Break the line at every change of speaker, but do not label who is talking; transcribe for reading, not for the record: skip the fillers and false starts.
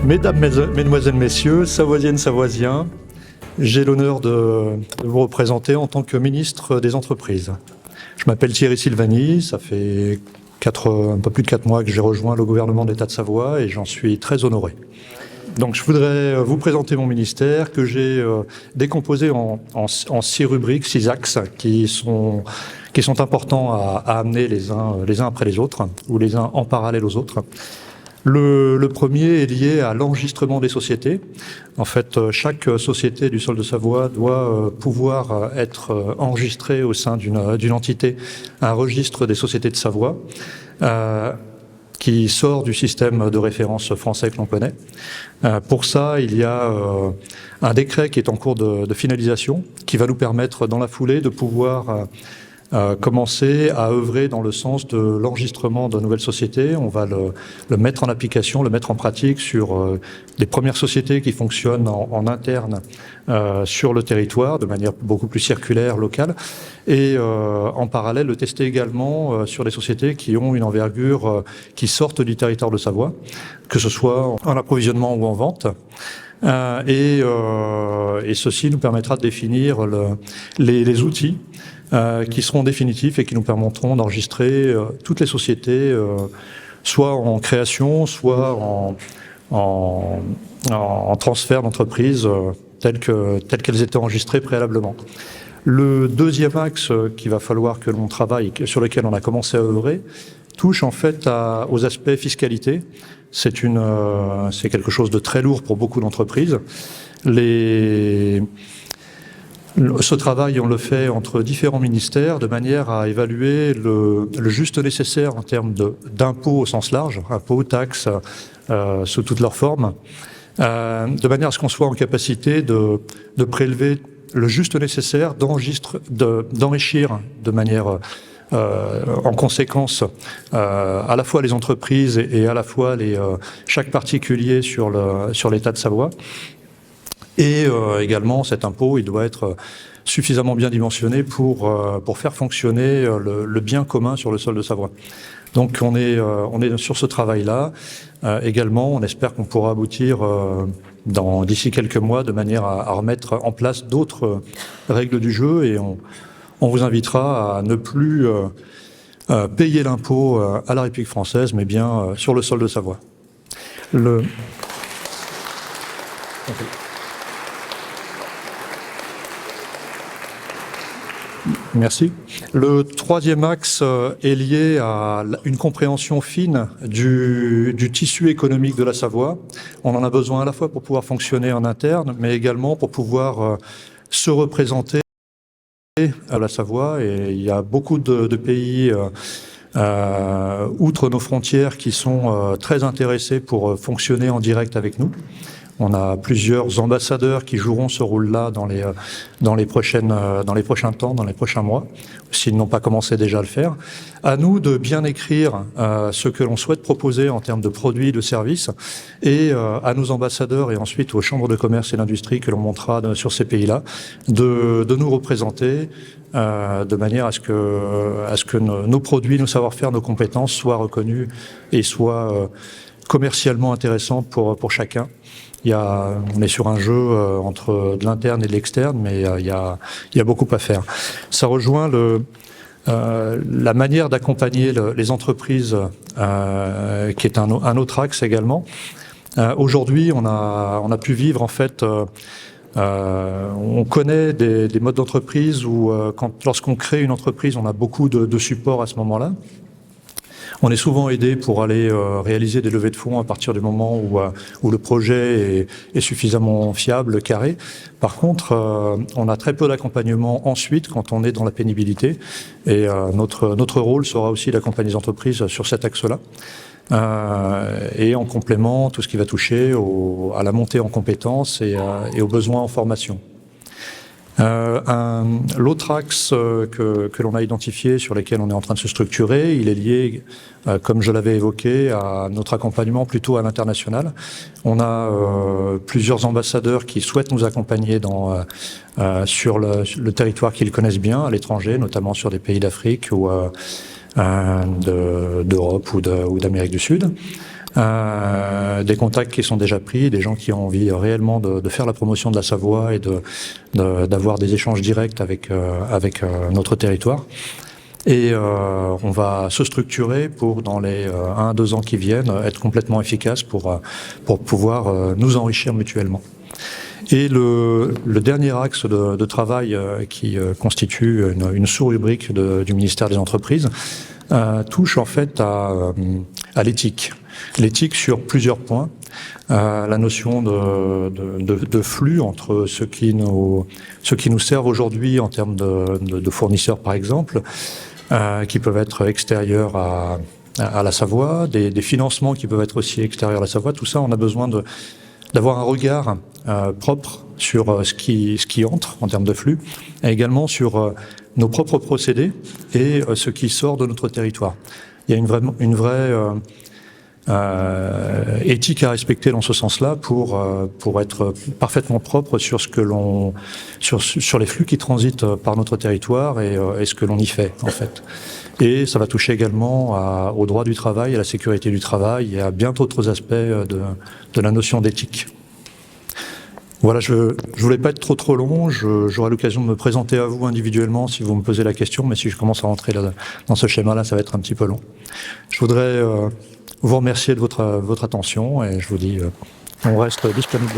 Mesdames, Mesdemoiselles, Messieurs, Savoisiennes, Savoisiens, j'ai l'honneur de vous représenter en tant que ministre des Entreprises. Je m'appelle Thierry Silvani, ça fait un peu plus de 4 mois que j'ai rejoint le gouvernement de l'État de Savoie et j'en suis très honoré. Donc je voudrais vous présenter mon ministère que j'ai décomposé en 6 rubriques, 6 axes qui sont importants à amener les uns après les autres ou les uns en parallèle aux autres. Le premier est lié à l'enregistrement des sociétés. En fait, chaque société du sol de Savoie doit pouvoir être enregistrée au sein d'une entité, un registre des sociétés de Savoie, qui sort du système de référence français que l'on connaît. Pour ça, il y a un décret qui est en cours de finalisation, qui va nous permettre dans la foulée de pouvoir commencer à œuvrer dans le sens de l'enregistrement de nouvelles sociétés. On va le mettre en application, le mettre en pratique sur les premières sociétés qui fonctionnent en interne sur le territoire de manière beaucoup plus circulaire, locale, et en parallèle le tester également sur les sociétés qui ont une envergure qui sortent du territoire de Savoie, que ce soit en approvisionnement ou en vente. Et ceci nous permettra de définir les outils qui seront définitifs et qui nous permettront d'enregistrer toutes les sociétés, soit en création, soit en transfert d'entreprise telles qu'elles étaient enregistrées préalablement. Le deuxième axe qu'il va falloir que l'on travaille, sur lequel on a commencé à œuvrer, touche en fait aux aspects fiscalité. C'est quelque chose de très lourd pour beaucoup d'entreprises. Ce travail, on le fait entre différents ministères de manière à évaluer le juste nécessaire en termes d'impôts au sens large, impôts, taxes, sous toutes leurs formes, de manière à ce qu'on soit en capacité de prélever le juste nécessaire, d'enrichir de manière en conséquence à la fois les entreprises et à la fois chaque particulier sur l'État de Savoie. Et également, cet impôt, il doit être suffisamment bien dimensionné pour faire fonctionner le bien commun sur le sol de Savoie. Donc on est sur ce travail-là. Également, on espère qu'on pourra aboutir d'ici quelques mois de manière à remettre en place d'autres règles du jeu et on vous invitera à ne plus payer l'impôt à la République française, mais bien sur le sol de Savoie. Merci. Le troisième axe est lié à une compréhension fine du tissu économique de la Savoie. On en a besoin à la fois pour pouvoir fonctionner en interne, mais également pour pouvoir se représenter à la Savoie. Et il y a beaucoup de pays outre nos frontières qui sont très intéressés pour fonctionner en direct avec nous. On a plusieurs ambassadeurs qui joueront ce rôle-là dans les prochains mois, s'ils n'ont pas commencé déjà à le faire. À nous de bien écrire ce que l'on souhaite proposer en termes de produits, de services, et à nos ambassadeurs et ensuite aux chambres de commerce et d'industrie que l'on montera sur ces pays-là, de nous représenter de manière à ce que nos produits, nos savoir-faire, nos compétences soient reconnus et soient commercialement intéressants pour chacun. On est sur un jeu entre de l'interne et de l'externe, mais il y a beaucoup à faire. Ça rejoint la manière d'accompagner les entreprises, qui est un autre axe également. Aujourd'hui, on a pu vivre en fait. On connaît des modes d'entreprise où, lorsqu'on crée une entreprise, on a beaucoup de support à ce moment-là. On est souvent aidé pour aller réaliser des levées de fonds à partir du moment où le projet est suffisamment fiable, carré. Par contre, on a très peu d'accompagnement ensuite quand on est dans la pénibilité. Et notre rôle sera aussi d'accompagner les entreprises sur cet axe-là. Et en complément, tout ce qui va toucher à la montée en compétences et aux besoins en formation. L'autre axe que l'on a identifié, sur lequel on est en train de se structurer, il est lié, comme je l'avais évoqué, à notre accompagnement plutôt à l'international. On a plusieurs ambassadeurs qui souhaitent nous accompagner sur le territoire qu'ils connaissent bien, à l'étranger, notamment sur des pays d'Afrique ou d'Europe ou d'Amérique du Sud. des contacts qui sont déjà pris, des gens qui ont envie réellement de faire la promotion de la Savoie et d'avoir des échanges directs avec notre territoire. Et on va se structurer pour, dans les 1 à 2 ans qui viennent, être complètement efficace pour pouvoir nous enrichir mutuellement. Et le dernier axe de travail qui constitue une sous-rubrique du ministère des Entreprises touche en fait à l'éthique. L'éthique sur plusieurs points. La notion de flux entre ceux qui nous servent aujourd'hui en termes de fournisseurs par exemple, qui peuvent être extérieurs à la Savoie, des financements qui peuvent être aussi extérieurs à la Savoie. Tout ça, on a besoin d'avoir un regard propre sur ce qui entre en termes de flux, et également sur nos propres procédés et ce qui sort de notre territoire. Il y a une vraie éthique à respecter dans ce sens-là pour être parfaitement propre sur ce que sur les flux qui transitent par notre territoire et ce que l'on y fait en fait. Et ça va toucher également au droit du travail, à la sécurité du travail et à bien d'autres aspects de la notion d'éthique. Voilà, je voulais pas être trop long, j'aurai l'occasion de me présenter à vous individuellement si vous me posez la question, mais si je commence à rentrer dans ce schéma-là, ça va être un petit peu long. Je voudrais vous remercier de votre attention et je vous dis, on reste disponible.